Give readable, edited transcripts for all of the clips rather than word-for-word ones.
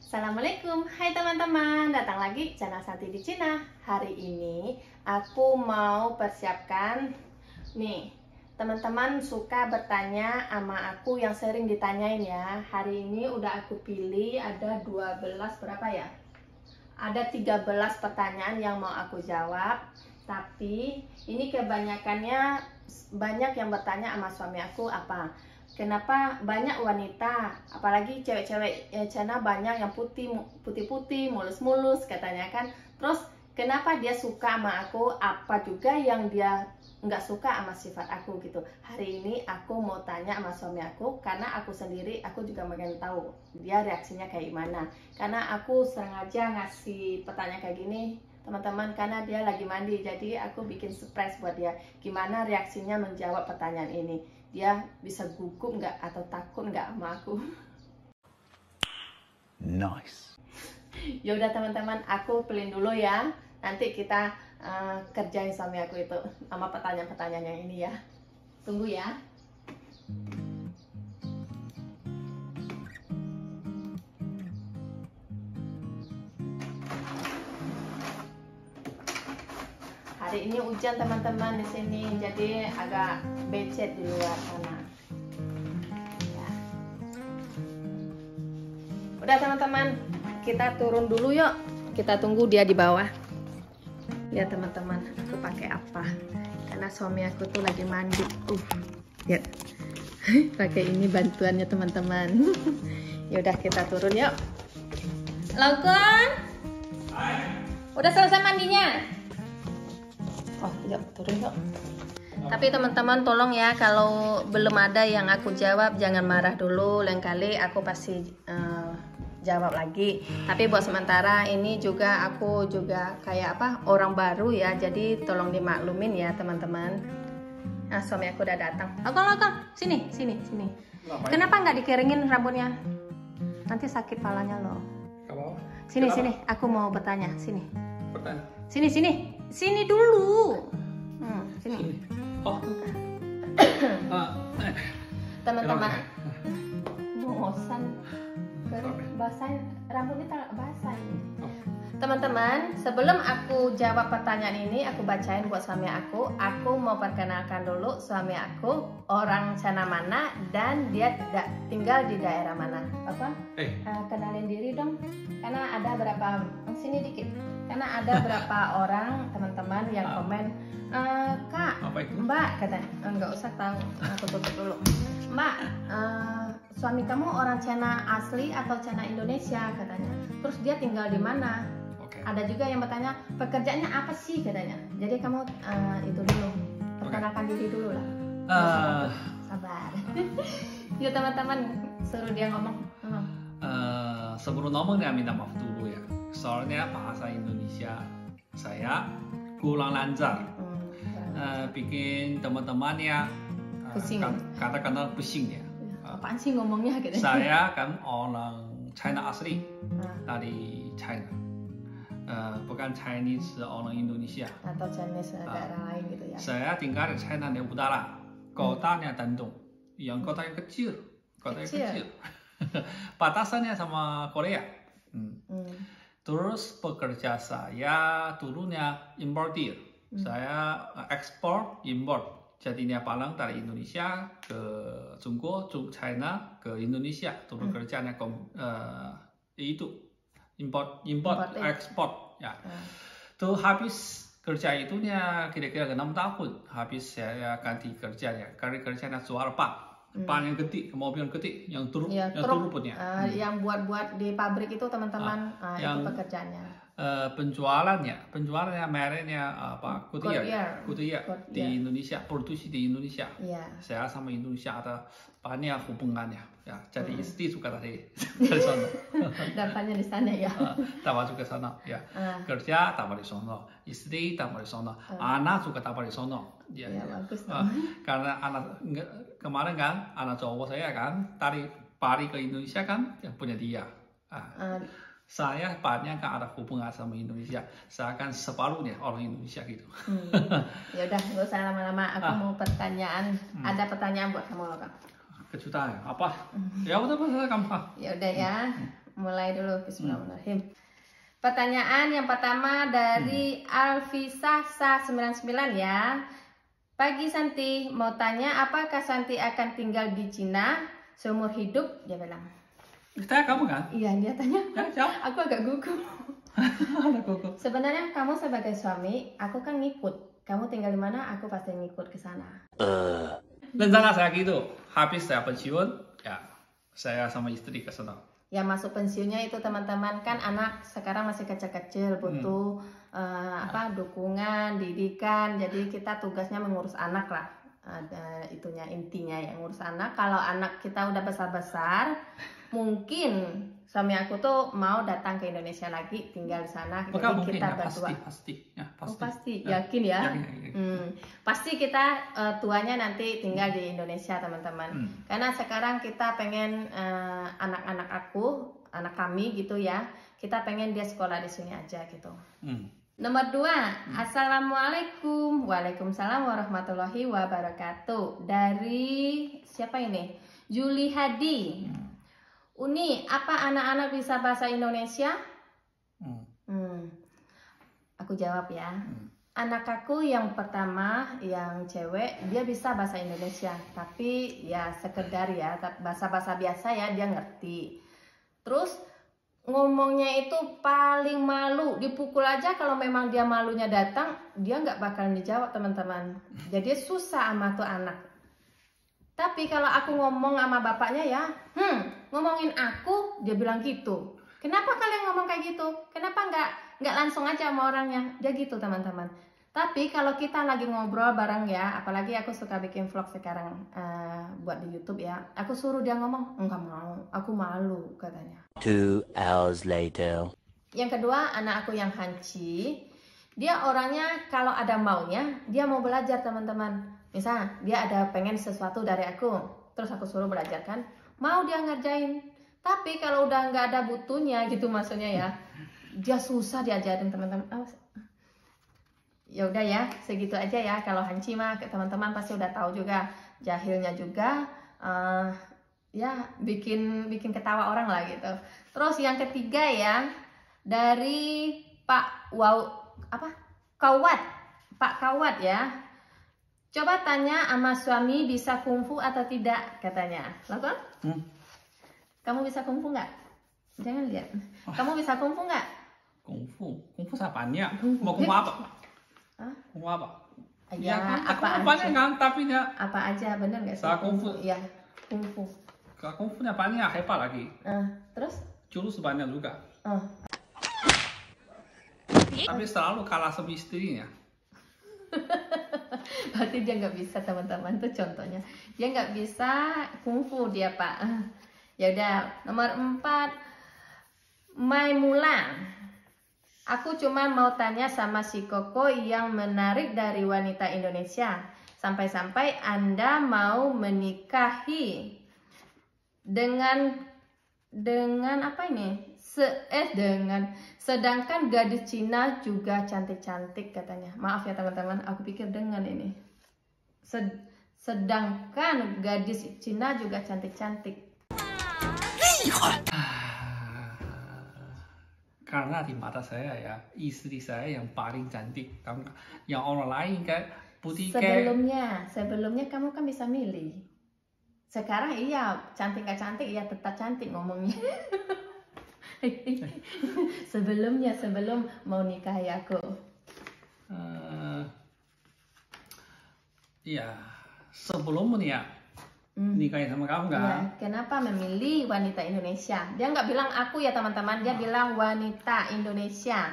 Assalamualaikum, hai teman-teman, datang lagi channel Santi di Cina. Hari ini aku mau persiapkan nih. Teman-teman suka bertanya sama aku yang sering ditanyain ya. Hari ini udah aku pilih ada 12 berapa ya? Ada 13 pertanyaan yang mau aku jawab. Tapi ini kebanyakannya banyak yang bertanya sama suami aku apa? Kenapa banyak wanita, apalagi cewek-cewek Cina banyak yang putih-putih, mulus-mulus katanya kan. Terus kenapa dia suka sama aku? Apa juga yang dia nggak suka sama sifat aku gitu. Hari ini aku mau tanya sama suami aku karena aku sendiri aku juga pengen tahu dia reaksinya kayak gimana. Karena aku sengaja ngasih pertanyaan kayak gini teman-teman karena dia lagi mandi, jadi aku bikin surprise buat dia. Gimana reaksinya menjawab pertanyaan ini? Dia bisa gugup nggak atau takut nggak sama aku? Nice. Yaudah teman-teman, aku pelin dulu ya. Nanti kita kerjain suami aku itu sama pertanyaan-pertanyaan yang ini ya. Tunggu ya. Hari ini hujan teman-teman di sini, jadi agak becek di luar sana. Ya. Udah teman-teman, kita turun dulu yuk. Kita tunggu dia di bawah. Lihat teman-teman, aku pakai apa? Karena suami aku tuh lagi mandi. Lihat. Pakai ini bantuannya teman-teman. Yaudah kita turun yuk. Lakukan. Udah selesai mandinya? Oh, yuk turun yuk. Tapi teman-teman tolong ya, kalau belum ada yang aku jawab jangan marah dulu. Lain kali aku pasti jawab lagi. Tapi buat sementara ini juga aku juga kayak apa orang baru ya, jadi tolong dimaklumin ya teman-teman. Nah, suami aku udah datang. Lakukan, sini. Kenapa nggak dikeringin rambutnya? Nanti sakit palanya loh. Sini, aku mau bertanya. Sini. Sini dulu. Sini. Oh. Teman-teman, bosan. Basah rambutnya tak basah ini. Teman-teman, sebelum aku jawab pertanyaan ini, aku bacain buat suami aku. Aku mau perkenalkan dulu suami aku orang Cina mana dan dia tinggal di daerah mana. Apa? Kenalin diri dong. Karena ada berapa sini dikit. Karena ada berapa orang teman-teman yang komen, Kak, Mbak kata, nggak usah tahu. Aku tutup dulu. Mbak, suami kamu orang Cina asli atau Cina Indonesia katanya. Terus dia tinggal di mana? Ada juga yang bertanya pekerjaannya apa sih katanya. Jadi kamu itu dulu perkenalkan diri dulu lah. Sabar. Yuk teman-teman, suruh dia ngomong. Sebelum ngomong dia minta maaf dulu ya. Soalnya bahasa Indonesia saya kurang lancar. Bikin teman-teman ya kata-kata pusing ya. Apaan sih ngomongnya gitu? Saya kan orang China asli dari China. Bukan Chinese orang Indonesia atau Chinese daerah lain gitu ya. Saya tinggal di China di utara, kotanya Dandong, yang kota yang kecil. Batasannya sama Korea. Terus pekerja saya dulunya importir. Saya ekspor import. Jadinya palang dari Indonesia ke Jungko, China ke Indonesia. Terus kerjanya itu import ekspor ya. Tuh habis kerja itunya kira-kira 6 tahun. Habis saya ganti kerja ya. Karena kerjanya jual ban yang gede, mobil gede yang truk punya. Yang buat di pabrik itu teman-teman, itu pekerjaannya. Penjualannya mereknya apa? Goodyear di Indonesia, produksi di Indonesia. Saya sama Indonesia ada banyak hubungannya ya. Jadi istri juga dari sana. Dapatnya di sana ya. Dapat juga sana ya. Kerja dapat di sana, istri dapat di sana, anak juga dapat di sana. Ya, bagus. Karena anak kemarin kan anak cowok saya kan dari Bali ke Indonesia kan yang punya dia. Saya banyak kan ada hubungan sama Indonesia. Saya kan separuhnya orang Indonesia gitu. Ya udah, nggak usah lama-lama. Aku mau pertanyaan. Ada pertanyaan buat kamu loh, Kak. Kejutan apa? Ya udah kamu. Ya udah ya. mulai dulu. Bismillahirrahmanirrahim. Pertanyaan yang pertama dari Alfisa99 ya. Pagi Santi, mau tanya apakah Santi akan tinggal di Cina seumur hidup? Dia bilang. Tanya kamu kan? Iya, dia tanya. Jawab. Aku agak gugup. Ada gugup. Sebenarnya kamu sebagai suami, aku kan ngikut. Kamu tinggal di mana, aku pasti ngikut ke sana. Rencana saya gitu. Habis saya pensiun, ya saya sama istri ke sana. Ya masuk pensiunnya itu teman-teman kan anak sekarang masih kecil-kecil butuh dukungan, didikan. Jadi kita tugasnya mengurus anak lah. Ada itunya intinya yang ngurus anak. Kalau anak kita udah besar-besar, mungkin suami aku tuh mau datang ke Indonesia lagi, tinggal di sana. Bukan Jadi mungkin kita ya, berdua. pasti. Ya, pasti. Oh, pasti. Yakin ya? Yakin. Pasti kita tuanya nanti tinggal di Indonesia teman-teman. Karena sekarang kita pengen anak-anak aku, anak kami gitu ya, kita pengen dia sekolah di sini aja gitu. Nomor 2, Assalamualaikum. Waalaikumsalam warahmatullahi wabarakatuh. Dari siapa ini? Juli Hadi. Uni, apa anak-anak bisa bahasa Indonesia? Aku jawab ya. Anak aku yang pertama, yang cewek, dia bisa bahasa Indonesia. Tapi ya sekedar ya, bahasa-bahasa biasa ya dia ngerti. Terus ngomongnya itu paling malu, dipukul aja kalau memang dia malunya datang, dia nggak bakalan dijawab teman-teman. Jadi susah sama tuh anak. Tapi kalau aku ngomong sama bapaknya ya, ngomongin aku, dia bilang gitu. Kenapa kalian ngomong kayak gitu? Kenapa nggak langsung aja sama orangnya? Dia gitu teman-teman. Tapi kalau kita lagi ngobrol bareng ya, apalagi aku suka bikin vlog sekarang buat di YouTube ya, aku suruh dia ngomong, enggak mau, aku malu katanya. 2 hours later. Yang kedua, anak aku yang Hanci, dia orangnya kalau ada maunya, dia mau belajar teman-teman. Misal dia ada pengen sesuatu dari aku, terus aku suruh belajar kan, mau dia ngerjain. Tapi kalau udah nggak ada butuhnya gitu maksudnya ya, dia susah diajarin teman-teman. Ya udah ya, segitu aja ya. Kalau Hanci mah teman-teman pasti udah tahu juga, jahilnya juga ya bikin ketawa orang lah gitu. Terus yang ketiga ya, dari Pak Kawat ya. Coba tanya sama suami bisa kungfu atau tidak katanya. Lakukan? Kamu bisa kungfu nggak? Jangan lihat. Kamu bisa kungfu nggak? Kungfu apanya? Mau kungfu apa? Kungfu apa? Ya, kan, apa banyak kan, tapi ya. Apa aja, bener nggak sih? Saya kungfu. Iya, kungfu. Kalau kungfunya banyak, hebat lagi. Terus? Jurus banyak juga. Tapi selalu kalah sama istrinya. Berarti dia nggak bisa teman-teman, tuh contohnya. Dia nggak bisa kungfu dia Pak. Ya udah, nomor 4, Maimula. Aku cuma mau tanya sama si Koko yang menarik dari wanita Indonesia. Sampai-sampai Anda mau menikahi dengan apa ini? Sedangkan gadis Cina juga cantik-cantik katanya. Maaf ya teman-teman, aku pikir dengan ini. Sedangkan gadis Cina juga cantik-cantik. Karena di mata saya ya, istri saya yang paling cantik. Yang orang lain kayak putih kayak. Sebelumnya kamu kan bisa milih. Sekarang iya, cantik gak cantik, iya tetap cantik ngomongnya. Sebelum mau nikahi aku. Iya, sebelumnya nikahin sama kamu kan? Ya, kenapa memilih wanita Indonesia? Dia nggak bilang aku ya teman-teman, dia bilang wanita Indonesia.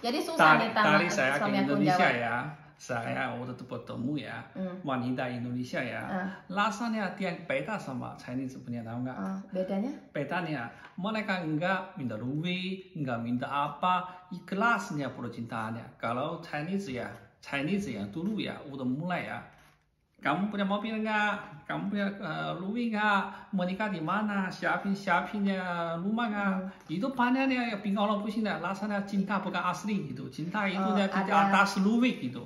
Jadi susah nih tadi saya ke suami aku Indonesia jawab. ya, saya waktu itu bertemu ya, wanita Indonesia ya, rasanya dia beda sama Chinese punya, tahu nggak? Bedanya? Bedanya, mereka nggak minta rugi, nggak minta apa, ikhlasnya percintaannya. Kalau Chinese ya dulu ya udah mulai ya. Kamu punya mobil nggak? Kamu punya rumah nggak? Menikah di mana? Siapinnya rumah nggak? Itu panennya ya, bikin orang pusing dah. Rasanya cinta bukan asli gitu. Cinta itu dia di atas rumah gitu.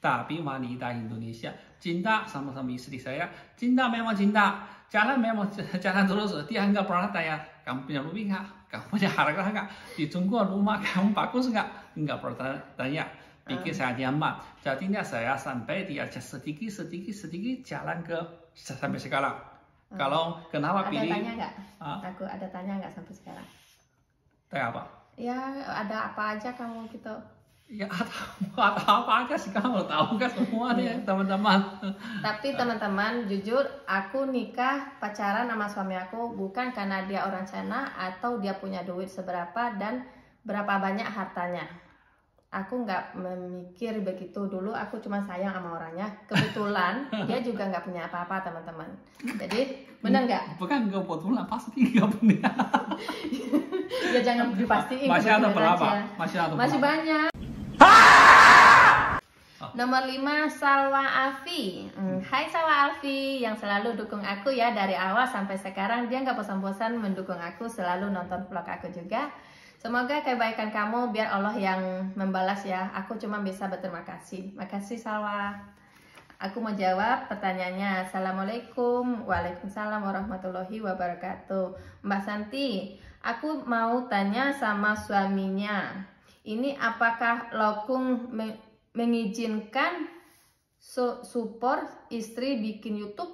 Tapi wanita Indonesia cinta sama istri saya. Cinta memang cinta. Jalan memang jalan terus. Dia nggak pernah tanya kamu punya rumah nggak? kamu punya harga nggak? Di Jungko rumah kamu bagus nggak? Nggak pernah tanya. Bikin saya nyaman. Jadinya saya sampai diajak sedikit jalan ke sampai sekarang. Kalau kenapa Ada pilih? tanya nggak? Aku ada tanya nggak sampai sekarang? Tanya apa? Ya, ada apa aja kamu gitu? Ya ada apa aja sih kamu tahu kan semua nih teman-teman. Tapi teman-teman, jujur aku nikah pacaran sama suami aku bukan karena dia orang Cina atau dia punya duit seberapa dan berapa banyak hartanya. Aku nggak memikir begitu dulu, aku cuma sayang sama orangnya. Kebetulan dia juga nggak punya apa-apa teman-teman. Jadi benar nggak? Bukan kebetulan, pasti nggak punya. Ya jangan dipastiin. Masih ada berapa? Masih banyak. Nomor 5, Salwa Alfi. Hai Salwa Alfi yang selalu dukung aku ya dari awal sampai sekarang. Dia nggak bosan-bosan mendukung aku, selalu nonton vlog aku juga. Semoga kebaikan kamu biar Allah yang membalas ya. Aku cuma bisa berterima kasih. Makasih Salwa. Aku mau jawab pertanyaannya. Assalamualaikum. Waalaikumsalam warahmatullahi wabarakatuh. Mbak Santi, aku mau tanya sama suaminya. Ini apakah Lokung mengizinkan support istri bikin YouTube?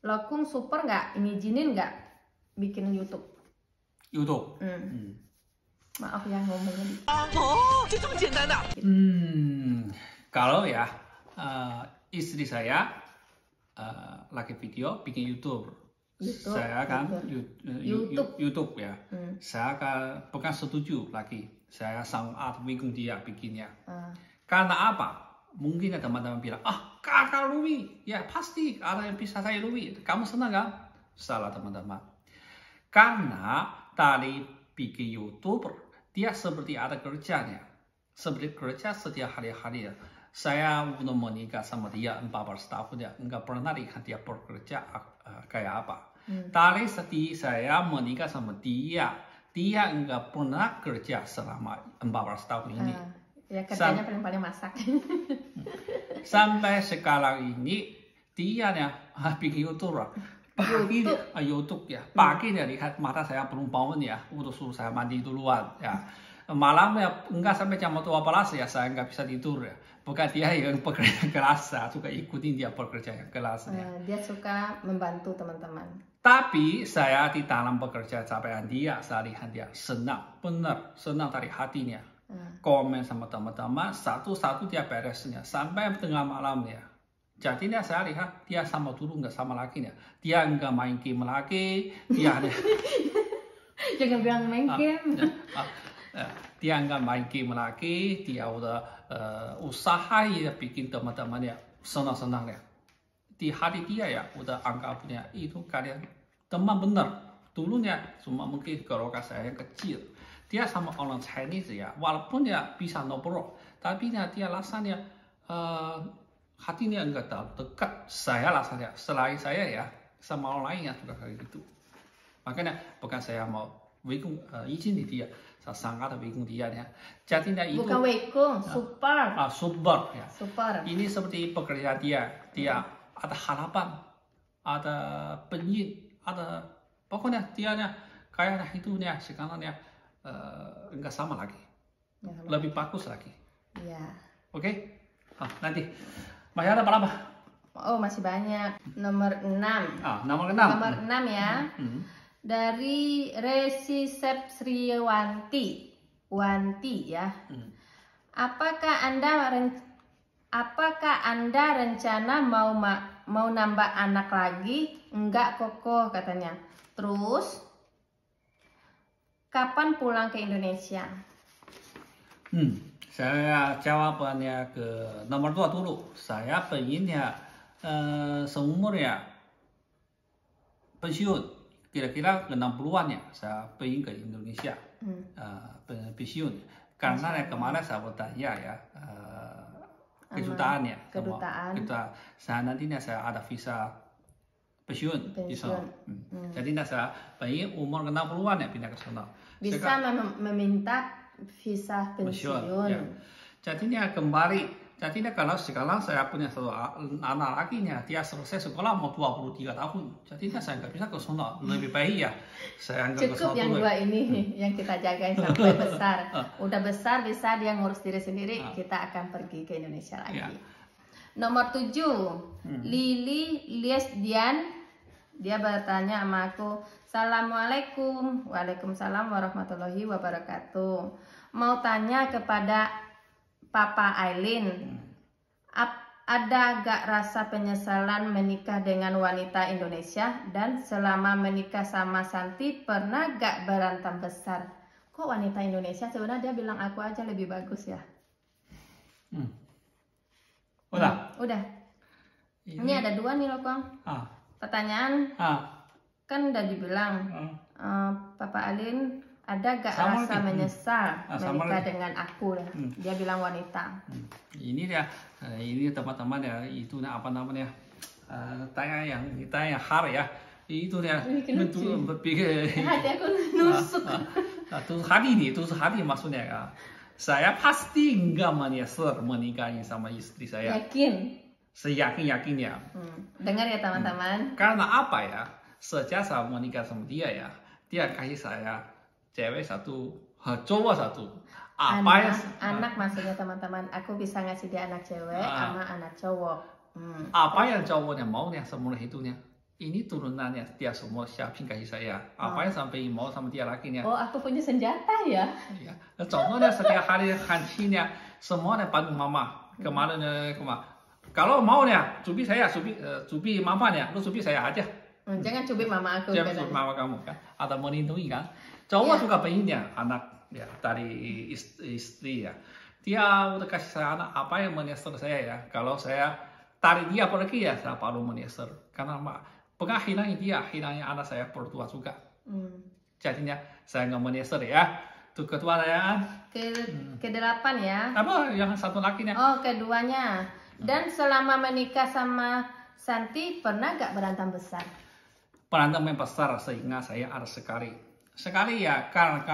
Lokung support nggak? Ngizinin nggak bikin YouTube? YouTube. Maaf ya ngomongnya. Kalau ya istri saya lagi video bikin YouTube. Saya kan YouTube ya. Saya kan bukan setuju lagi. Saya sangat bingung dia bikinnya. Karena apa? Mungkin teman-teman bilang, kakak Louis, ya pasti ada yang bisa saya Louis. Kamu senang kan? Salah teman-teman. Karena dari bikin YouTube, dia seperti ada kerjanya. Seperti kerja setiap hari-hari. Saya belum menikah sama dia 14 tahun ya. Enggak pernah lihat dia bekerja kayak apa. Dari setiap saya menikah sama dia enggak pernah kerja selama 14 tahun ini. Ya kerjanya paling masak. Sampai sekarang ini dia bikin YouTube. Pagi YouTube ya, pagi dia lihat mata saya belum bangun ya, udah suruh saya mandi duluan ya. Malam ya enggak sampai jam 12 ya saya enggak bisa tidur ya. Bukan dia yang bekerja keras, saya juga ikutin dia bekerja yang keras ya. Dia suka membantu teman-teman. Tapi saya di dalam bekerja capaian dia, saya lihat dia senang, benar senang dari hatinya. Komen sama teman-teman, satu-satu dia beresnya sampai tengah malam ya. Jadinya saya lihat dia sama dulu nggak sama lagi ya. Dia nggak main game lagi, dia jangan bilang main game. Dia nggak main game lagi, dia udah usaha ya bikin teman-teman ya senang-senang ya. Di hati dia ya udah anggapnya itu kalian teman benar. Dulunya cuma mungkin keluarga saya yang kecil. Dia sama orang Chinese ya, walaupun ya bisa ngobrol, tapi dia rasanya hatinya enggak terlalu dekat. Saya rasanya selain saya ya sama orang lain yang juga kayak gitu. Makanya bukan saya mau wekung izin di dia, saya sangat wekung dia ya. Jadinya itu bukan wekung, support. Support ya. Support. Ini seperti pekerjaan dia ada harapan, ada penyin, ada pokoknya dia kayak hidupnya sekarang enggak sama lagi, lebih bagus lagi. Ya. Oke. Nanti masih ada berapa? Oh masih banyak. Nomor 6. Nomor 6. Nomor 6 ya. Dari Resi Sepsriwanti. Wanti ya. Apakah Anda rencana mau nambah anak lagi? Enggak Koko katanya. Terus kapan pulang ke Indonesia? Saya jawabannya ke nomor 2 dulu. Saya pengennya seumur ya pensiun. Kira-kira ke 60-an ya. Saya pengen ke Indonesia pensiun. Karena kemarin saya bertanya ya kedutaan ya. Kedutaan. Saya nantinya saya ada visa pensiun di sana. Jadi saya pengen umur ke 60-an ya pindah ke sana. Bisa meminta visa pensiun. Ya. Jadinya kembali Jadi kalau sekarang saya punya satu anak lakinya, dia selesai sekolah mau 23 tahun. Jadi saya nggak bisa ke sana. Lebih baik ya saya nggak ke Cukup sana yang dulu. dua ini yang kita jagain sampai besar. Udah besar bisa dia ngurus diri sendiri, kita akan pergi ke Indonesia lagi. Ya. Nomor 7, Lili Liesdian. Dia bertanya sama aku, Assalamualaikum. Waalaikumsalam warahmatullahi wabarakatuh. Mau tanya kepada Papa Aileen, ada gak rasa penyesalan menikah dengan wanita Indonesia? Dan selama menikah sama Santi, pernah gak berantem besar? Kok wanita Indonesia? Sebenarnya dia bilang aku aja lebih bagus ya. Udah. Udah. Ini ada 2 nih loh, Kong. Pertanyaan, kan udah dibilang, Papa Aileen, ada gak rasa menyesal menikah dengan aku? Dia bilang wanita. Ini dia, ini teman-teman ya, itu apa namanya? Tanya yang har ya, itu dia berpikir. Hati aku nusuk. Itu hati maksudnya ya. Saya pasti enggak menyesal menikahi sama istri saya. Yakin? Seyakin-yakinnya. Dengar ya teman-teman. Karena apa ya? Sejak saya menikah sama dia ya, dia kasih saya cewek 1, cowok 1. Anak maksudnya teman-teman, aku bisa ngasih dia anak cewek sama anak cowok. Apa yang cowoknya maunya semua hitunya. Ini turunannya dia semua siapin kasih saya. Apa yang sampai mau sama dia lakinya. Oh, aku punya senjata ya? Ya. Contohnya setiap hari kancinya semuanya bantu mama. Kemarin. Kalau maunya cubi saya, cubi mamanya, lu cubi saya aja. Jangan cubit mama aku. Jangan cubit mama kamu kan. Atau melindungi kan. Cowok juga pengennya anak ya dari istri ya. Dia udah kasih saya anak, apa yang menyesal saya ya. Kalau saya tarik dia pergi ya, saya baru menyesal. Karena bukan hilangnya anak saya berdua juga. Jadinya saya nggak menyesal ya. Itu kedua ya. Ke-8 ya. Apa yang satu lakinya? Oh, keduanya. Dan selama menikah sama Santi, pernah gak berantem besar? Berantem yang besar sehingga saya ada sekali. Sekali ya karena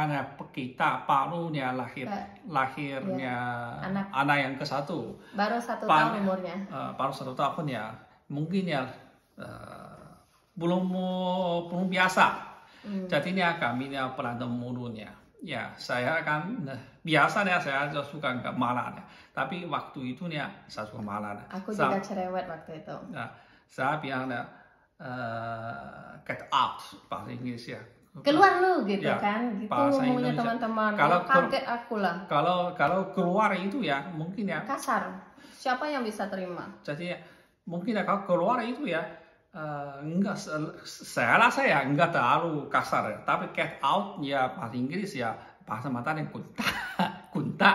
kita barunya lahirnya anak yang ke-1. Baru 1 tahun umurnya. Baru 1 tahun ya. Mungkin ya belum biasa. Jadinya kami berantem mulutnya. Ya, saya kan biasanya saya suka nggak marah. Tapi waktu itu saya suka marah. Aku juga cerewet waktu itu. Nah, saya bilang get out bahasa Inggris ya. Keluar lu gitu ya, kan? Gitu ngomongnya teman-teman. Kalau kaget aku lah. Kalau keluar itu ya mungkin ya kasar. Siapa yang bisa terima? Jadi mungkin ya kalau keluar itu ya enggak, saya rasa ya enggak terlalu kasar ya. Tapi get out ya bahasa Inggris ya, bahasa matanya kunta.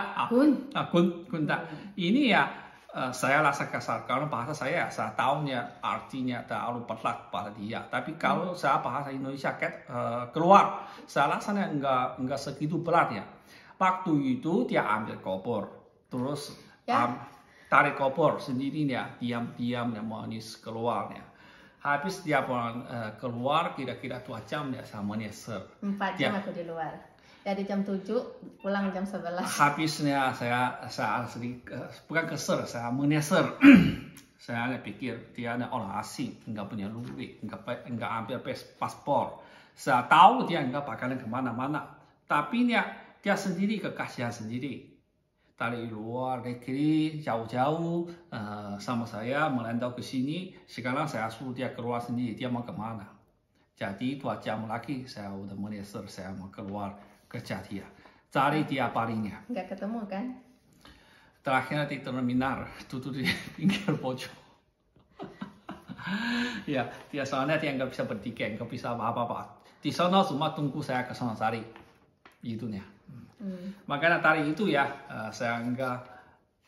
Ini ya saya rasa kasar karena bahasa saya tahu ya artinya terlalu berat pada dia. Tapi kalau saya bahasa Indonesia keluar, saya rasanya enggak segitu berat ya. Waktu itu dia ambil koper, terus tarik koper sendirinya, diam-diam manis keluarnya. Habis dia keluar kira-kira 2 jam ya sama nyesel. 4 jam aku di luar. Dari jam 7 pulang jam 11. Habisnya saya sedikit bukan kesel, saya menyesal. Saya pikir dia orang asing, enggak punya duit, enggak ambil paspor. Saya tahu dia enggak bakalan kemana-mana. Tapi dia sendiri kekasihan sendiri. Dari luar negeri jauh-jauh sama saya merantau ke sini. Sekarang saya suruh dia keluar sendiri, dia mau kemana? Jadi 2 jam lagi saya udah menyesal, saya mau keluar kerja dia. Cari dia palingnya. Nggak ketemu kan? Terakhir di terminal, duduk di pinggir pojok. Ya, dia soalnya dia nggak bisa bertiket, nggak bisa apa-apa. Di sana cuma tunggu saya ke sana cari. Itunya. Makanya tadi itu ya saya enggak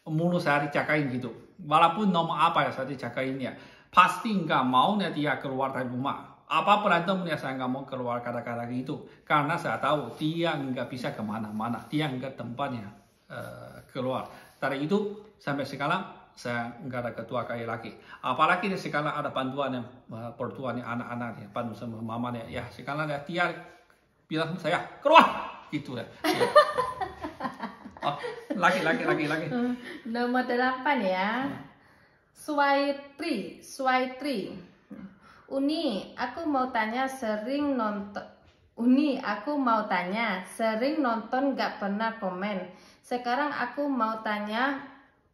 mulut saya dicakain gitu. Walaupun nomor apa ya saya dicakain ya, pasti enggak maunya dia keluar dari rumah. Apa berantemnya saya enggak mau keluar kata-kata gitu. Karena saya tahu dia enggak bisa kemana-mana, dia enggak tempatnya keluar. Dari itu sampai sekarang saya enggak ada ketua kali lagi. Apalagi sekarang ada bantuan yang pertuanya anak-anaknya, bantu sama mamanya. Ya sekarang dia bilang saya keluar. Gitu ya. Lagi. Nomor 8 ya. Swaitri. Uni, aku mau tanya sering nonton gak pernah komen. Sekarang aku mau tanya,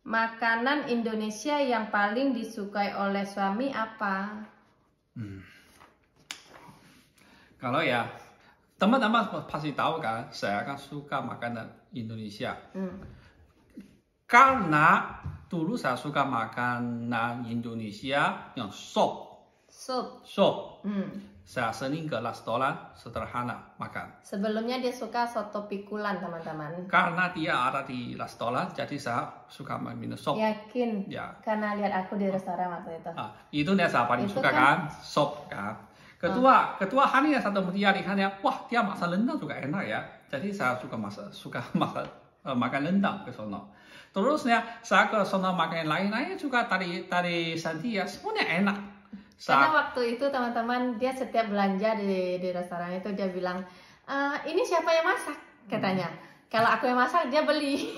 makanan Indonesia yang paling disukai oleh suami apa? Kalau ya, teman-teman pasti tahu kan, saya kan suka makanan Indonesia. Karena dulu saya suka makanan Indonesia yang sop. Saya sering ke restoran sederhana makan. Sebelumnya dia suka soto pikulan, teman-teman. Karena dia ada di restoran, jadi saya suka minum sop. Yakin? Ya. Karena lihat aku di restoran waktu itu. Itu dia saya paling Itu suka kan, sop kan. Kedua hari satu dia lihatnya, wah dia masak rendang juga enak ya. Jadi saya suka makan rendang ke sono. Terusnya saya ke sono makan lain-lain juga dari Santi ya, semuanya enak. Karena waktu itu teman-teman dia setiap belanja di restoran itu dia bilang, ini siapa yang masak? Katanya. Kalau aku yang masak dia beli.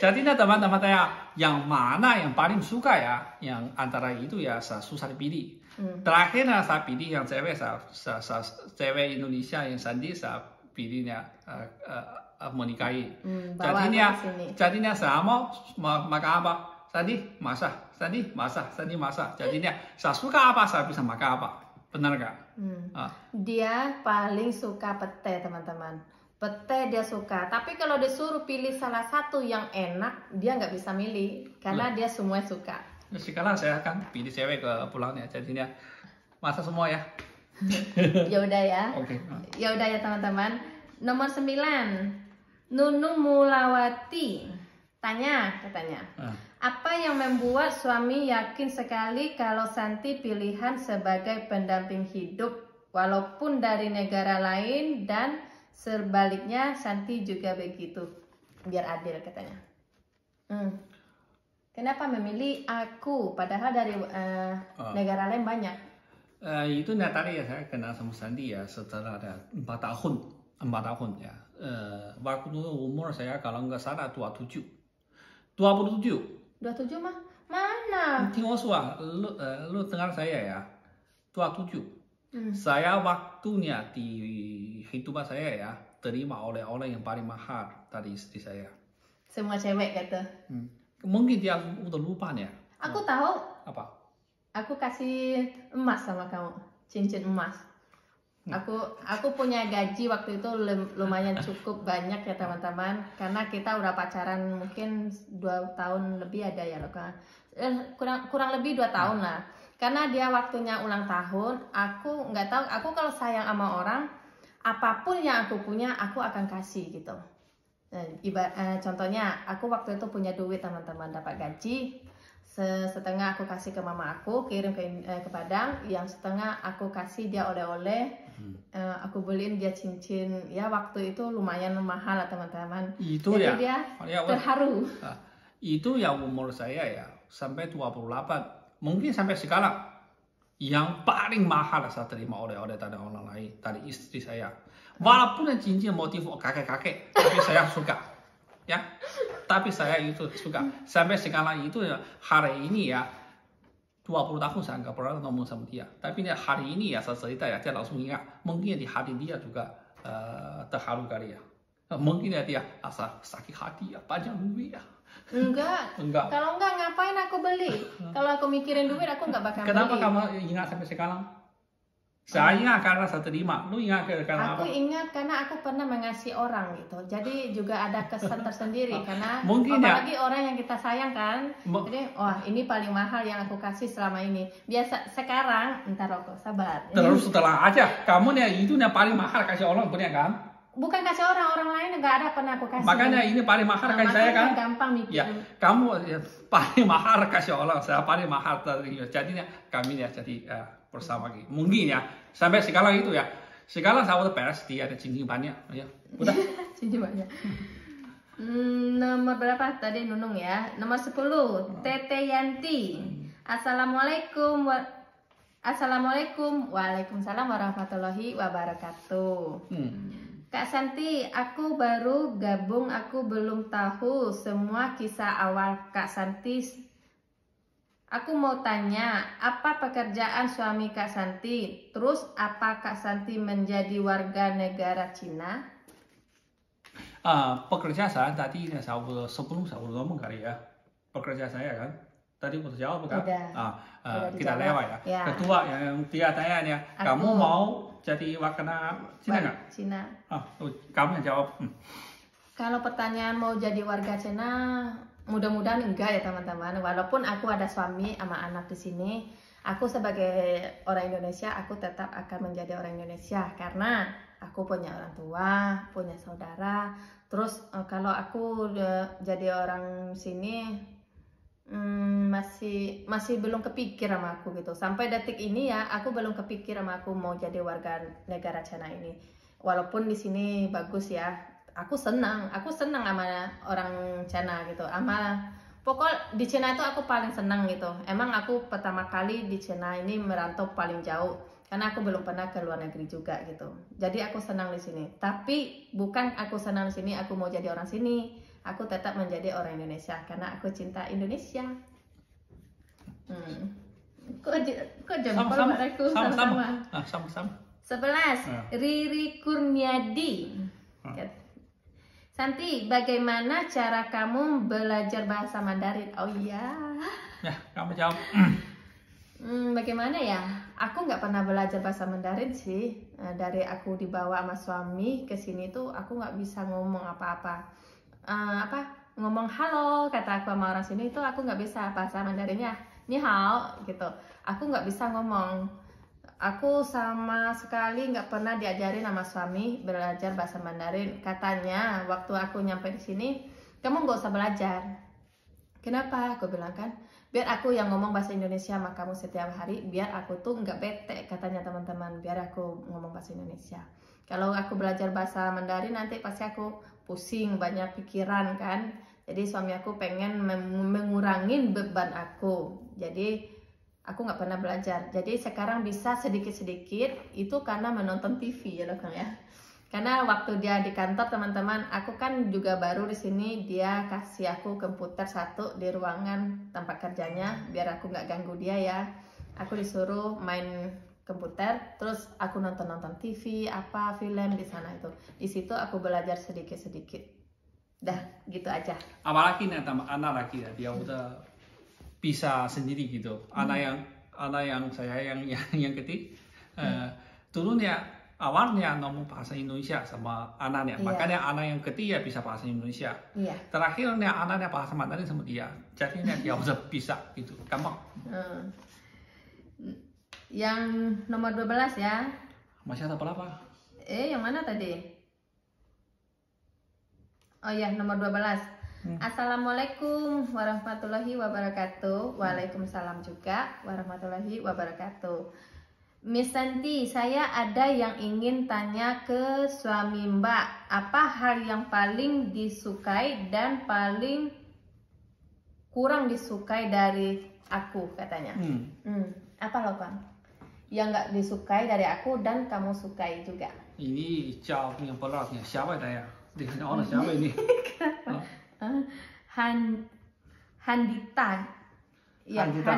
Jadi teman-teman saya yang mana yang paling suka ya, yang antara itu ya saya susah dipilih. Terakhir saya pilih yang cewek, cewek Indonesia yang Santi saya pilihnya menikahi. Jadinya saya mau makan apa? Santi masak. Jadinya saya suka apa, saya bisa makan apa. Benar gak? Dia paling suka pete, teman-teman. Pete dia suka. Tapi kalau disuruh pilih salah satu yang enak, dia nggak bisa milih. Karena dia semua suka. Sekarang saya akan pilih cewek ke pulangnya. Jadinya masak semua ya. Ya udah ya. Oke. Ya udah ya teman-teman. Nomor 9. Nunung Mulawati katanya. Apa yang membuat suami yakin sekali kalau Santi pilihan sebagai pendamping hidup walaupun dari negara lain dan sebaliknya Santi juga begitu? Biar adil katanya. Kenapa memilih aku padahal dari negara lain banyak? Itu tadi ya saya kenal sama Santi ya setelah ada 4 tahun ya. Waktu umur saya kalau nggak salah 27 mah? Mana? Tengok lu dengar saya ya. 27. Saya waktunya di kehidupan saya ya terima oleh-oleh yang paling mahal dari istri saya. Semua cewek kata. Mungkin dia udah lupa ya. Aku tahu. Apa? Aku kasih emas sama kamu, cincin emas. Aku punya gaji waktu itu lumayan cukup banyak ya teman-teman, karena kita udah pacaran mungkin 2 tahun lebih ada ya loh kan, kurang lebih 2 tahun lah. Karena dia waktunya ulang tahun, aku nggak tahu, aku kalau sayang sama orang, apapun yang aku punya aku akan kasih gitu. Contohnya aku waktu itu punya duit teman-teman, dapat gaji. Setengah aku kasih ke mama aku, kirim ke Padang, yang setengah aku kasih dia oleh-oleh. Aku beliin dia cincin, ya waktu itu lumayan mahal lah teman-teman. Itu jadi ya, dia terharu. Itu ya umur saya ya sampai 28, mungkin sampai sekarang yang paling mahal saya terima oleh-oleh dari orang lain, dari istri saya. Walaupun cincin motif kakek-kakek, tapi saya suka. Ya, tapi saya itu suka. Sampai sekarang itu ya, hari ini ya 20 tahun saya nggak pernah ngomong sama dia. Tapi hari ini ya saya cerita ya, dia langsung ingat. Mungkin di hati dia juga terharu kali ya. Mungkin ya dia asa sakit hati ya, banyak duit ya. Enggak. Kalau enggak ngapain aku beli? Kalau aku mikirin duit aku nggak bakal beli. Kenapa kamu ingat sampai sekarang? Saya ingat karena saya terima. Lu ingat karena apa? Aku ingat karena aku pernah mengasih orang gitu. Jadi juga ada kesan tersendiri karena mungkin apalagi orang yang kita sayang kan. Jadi wah ini paling mahal yang aku kasih selama ini. Biasa sekarang entar rokok sabar. Terus setelah aja kamu nih itu yang paling mahal kasih orang punya kan? Bukan kasih orang lain nggak ada pernah aku kasih. Makanya ini paling mahal kasih saya kan? Gampang mikir. Ya, kamu ya, paling mahal kasih orang, saya paling mahal dari. Jadinya kami ya jadi bersama gitu. Mungkin ya sampai sekarang itu ya. Sekarang saya udah beres dia ada cincin banyak ya. Udah. Cincin banyak. Nomor berapa tadi Nunung ya? Nomor 10 Tete Yanti. Assalamualaikum. Waalaikumsalam warahmatullahi wabarakatuh. Kak Santi, aku baru gabung, aku belum tahu semua kisah awal Kak Santi. Aku mau tanya, apa pekerjaan suami Kak Santi? Terus apa Kak Santi menjadi warga negara Cina? Pekerja saya tadi sebelum saya udah ngomong kali ya. Pekerja saya kan. Tadi udah jawab kan? Udah Kita dijawab. lewat ya. Ya. Kedua yang dia tanya, kamu mau jadi warga Cina nggak? Cina. Kamu yang jawab. Kalau pertanyaan mau jadi warga Cina, mudah-mudahan enggak ya teman-teman. Walaupun aku ada suami sama anak di sini, aku sebagai orang Indonesia, aku tetap akan menjadi orang Indonesia karena aku punya orang tua, punya saudara. Terus kalau aku jadi orang sini, masih belum kepikir sama aku gitu. Sampai detik ini ya, aku belum kepikir sama aku mau jadi warga negara Cina ini. Walaupun di sini bagus ya, aku senang sama orang Cina gitu. Pokok di Cina itu aku paling senang gitu. Emang aku pertama kali di Cina ini merantau paling jauh karena aku belum pernah ke luar negeri juga gitu. Jadi aku senang di sini. Tapi bukan aku senang di sini, aku mau jadi orang sini. Aku tetap menjadi orang Indonesia karena aku cinta Indonesia. Kok jempol aku sama-sama. Sama-sama. 11. Riri Kurniadi. Santi, bagaimana cara kamu belajar bahasa Mandarin? Oh iya. Ya, kamu jawab. Bagaimana ya? Aku nggak pernah belajar bahasa Mandarin sih. Dari aku dibawa sama suami ke sini tuh aku nggak bisa ngomong apa-apa. Ngomong halo kata aku sama orang sini itu aku nggak bisa bahasa Mandarinnya. Ni hao gitu. Aku nggak bisa ngomong. Aku sama sekali nggak pernah diajarin sama suami belajar bahasa Mandarin. Katanya waktu aku nyampe di sini, kamu nggak usah belajar. Kenapa? Aku bilang kan, biar aku yang ngomong bahasa Indonesia sama kamu setiap hari, biar aku tuh nggak bete katanya teman-teman, biar aku ngomong bahasa Indonesia. Kalau aku belajar bahasa Mandarin nanti pasti aku pusing, banyak pikiran kan. Jadi suami aku pengen mengurangin beban aku. Jadi aku nggak pernah belajar. Jadi sekarang bisa sedikit-sedikit itu karena menonton TV ya kan ya. Karena waktu dia di kantor teman-teman, aku kan juga baru di sini, dia kasih aku komputer satu di ruangan tempat kerjanya biar aku nggak ganggu dia ya. Aku disuruh main komputer, terus aku nonton TV, film di sana itu. Di situ aku belajar sedikit-sedikit. Dah, gitu aja. Apalagi nih anak laki ya, dia udah bisa sendiri gitu. Anak yang saya yang ketik turunnya awalnya ngomong bahasa Indonesia sama anaknya, makanya anak yang ketiga bisa bahasa Indonesia. Terakhirnya anaknya bahasa Mandarin sama dia, jadinya dia udah bisa gitu, gampang. Yang nomor 12 ya. Masih ada berapa? Yang mana tadi? Oh ya, nomor 12. Assalamualaikum warahmatullahi wabarakatuh. Waalaikumsalam juga warahmatullahi wabarakatuh. Miss Santi, saya ada yang ingin tanya ke suami Mbak. Apa hal yang paling disukai dan paling kurang disukai dari aku katanya? Apa loh Bang? Yang nggak disukai dari aku dan kamu sukai juga. Ini jawab yang beratnya. Siapa ya? Dengan orang siapa ini? Handita. Ya, Handita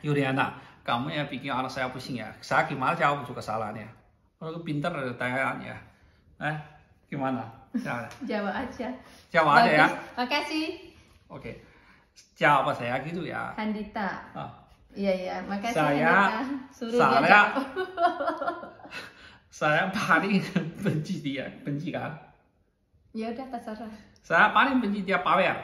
Juliana. Kamu yang bikin anak saya pusing ya. Saya gimana jawab juga salahnya. Orang pintar ada tanyaannya. Gimana? Jawab aja. Jawab aja ya. Makasih. Oke. Jawab saya gitu ya. Handita. Iya, makasih Handita. Saya paling benci dia, benci kan? Ya udah terserah. Saya paling benci dia bawel.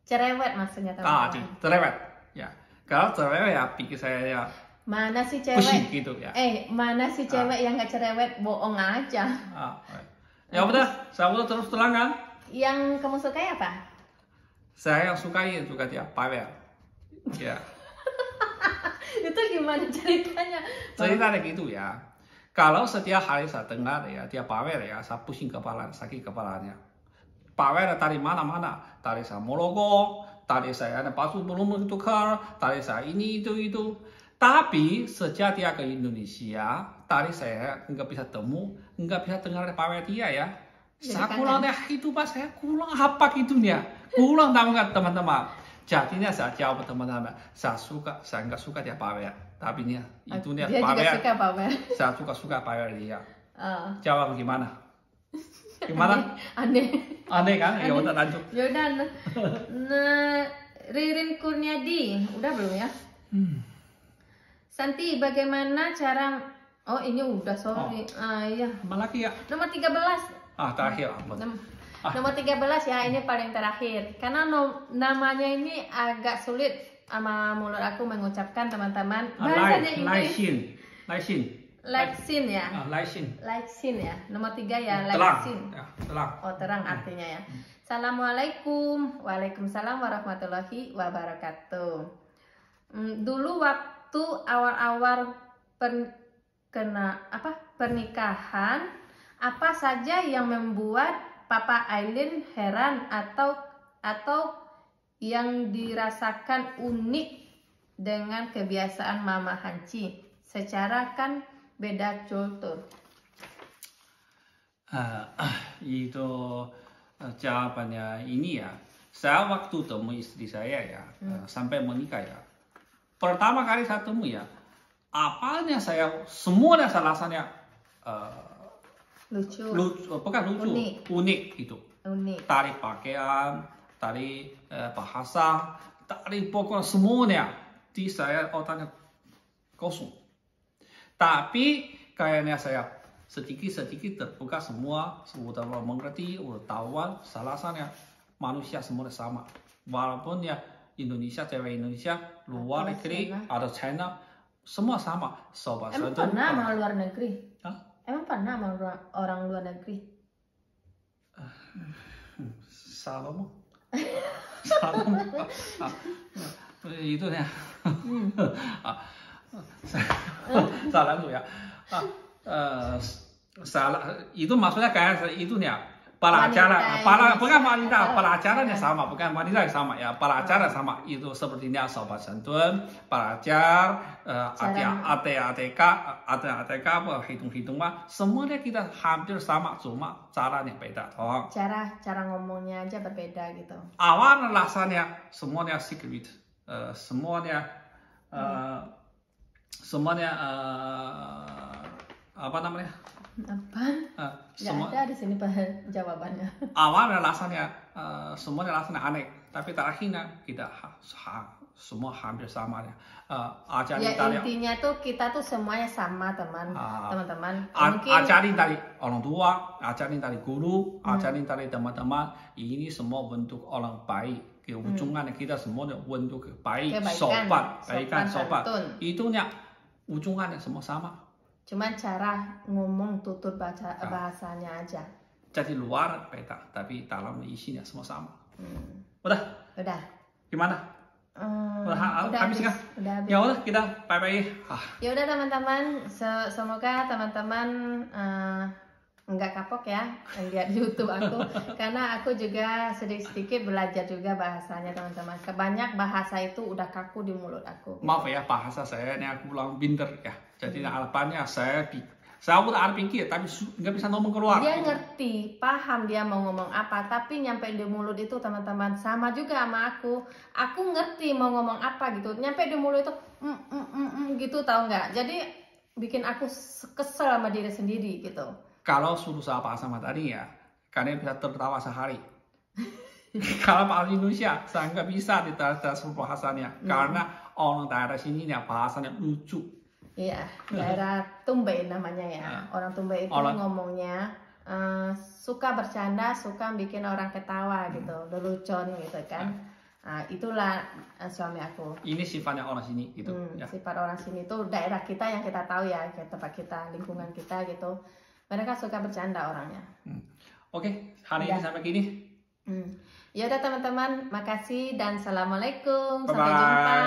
Cerewet maksudnya teman-teman. Cerewet. Ya. Kalau cerewet ya pikir saya ya. Mana sih cewek? Pusing gitu ya. Mana sih cewek yang nggak cerewet? Bohong aja. Ya udah, saya udah terus terang kan. Yang kamu sukai apa? Saya yang sukai juga dia bawel. Ya. Itu gimana ceritanya? Ceritanya gitu ya. Kalau setiap hari saya dengar ya dia bawel ya, saya pusing kepala, sakit kepalanya. Bawel dari mana-mana, dari saya Moloko, dari saya ada baju belum tukar, dari saya ini itu. Tapi sejak dia ke Indonesia, tadi saya nggak bisa nggak bisa dengar pawai dia ya. Saya kurang deh itu pas saya kurang apa gitunya, kurang tahu nggak teman-teman. Jadinya saya jawab teman-teman, saya nggak suka dia pawai, tapi nih itu nih Dia juga pawai, suka pawai. saya suka pawai dia. Jawab gimana? Gimana? Aneh. Aneh kan? Ya udah lanjut. Yaudah, Ririn Kurniadi, udah belum ya? Santi, bagaimana cara... Oh, ini udah, sorry. Iya. Malaki ya? Nomor 13. Terakhir. Nomor 13 ya, ini paling terakhir. Karena namanya ini agak sulit sama mulut aku mengucapkan, teman-teman. Bahasanya Inggris. Lexin ya? Lexin ya. Nomor 3 ya, Lexin. Terang. Oh, terang artinya ya. Assalamualaikum. Waalaikumsalam warahmatullahi wabarakatuh. Dulu waktu awal-awal pernikahan, apa saja yang membuat Papa Aileen heran atau yang dirasakan unik dengan kebiasaan Mama Hanci? Secara kan beda cultur. Itu jawabannya ini ya. Saya waktu temu istri saya ya, sampai menikah ya. Pertama kali saya temu ya, apanya saya semuanya rasanya Lucu. Bukan lucu, unik itu. Unik. Dari pakaian, dari bahasa, dari pokoknya semuanya di saya otaknya kosong. Tapi kayaknya saya sedikit terbuka semua, sudah mengerti, sudah tahu, rasanya manusia semuanya sama. Walaupun ya Indonesia, cewek Indonesia, luar negeri, atau China, semua sama. Sobat Emang pernah sama luar negeri? Emang pernah sama orang luar negeri? Salomo. Itu ya. Salah tuh ya. Salah itu maksudnya kayak itu ya. Pelajaran, bukan wanita, pelajarannya sama, bukan wanita yang sama ya, pelajaran sama itu sepertinya sobat santun, pelajar, ATK, hitung-hitung mah, semuanya kita hampir sama, cuma caranya beda toh. Cara ngomongnya aja berbeda gitu. Awal rasanya semuanya secret, semuanya apa namanya? Apa? Nggak ada di sini jawabannya. Awalnya rasanya semuanya rasanya aneh, tapi terakhirnya kita semua hampir sama ya. Intinya tuh kita tuh semuanya sama teman-teman. Ajarin dari orang tua, ajarin dari guru, ajarin dari teman-teman. Ini semua bentuk orang baik. Ujungnya kita semuanya bentuk baik, sopan. Itunya ujungnya semua sama. Cuman cara ngomong tutur bahasanya aja. Jadi luar beda, tapi dalam isinya semua sama. Udah. Gimana? Udah habis kan? Udah habis. Ya udah kita bye-bye. Ya udah teman-teman, semoga teman-teman nggak kapok ya lihat YouTube aku, karena aku juga sedikit belajar juga bahasanya teman-teman. Kebanyak bahasa itu udah kaku di mulut aku. Maaf ya, bahasa saya ini aku bilang pinter ya. Jadi harapannya saya udah pikir tapi nggak bisa ngomong keluar. Dia ngerti, paham dia mau ngomong apa, tapi nyampe di mulut itu teman-teman sama juga sama aku. Aku ngerti mau ngomong apa gitu, nyampe di mulut itu gitu, tahu nggak? Jadi bikin aku kesel sama diri sendiri gitu. Kalau suruh saya bahasa sama tadi ya, kalian bisa tertawa sehari. Kalau bahasa Indonesia, saya nggak bisa diterjemahkan bahasanya, karena orang daerah sini ya bahasanya lucu. Iya, daerah Tumbai namanya ya. Orang Tumbai itu ngomongnya suka bercanda, suka bikin orang ketawa gitu, lelucon gitu kan. Nah, itulah suami aku. Ini sifatnya orang sini gitu. Sifat orang sini itu daerah kita yang kita tahu ya, tempat kita, lingkungan kita gitu. Mereka suka bercanda orangnya. Oke, hari ini sampai gini. Ya udah teman-teman, makasih dan assalamualaikum. Sampai jumpa.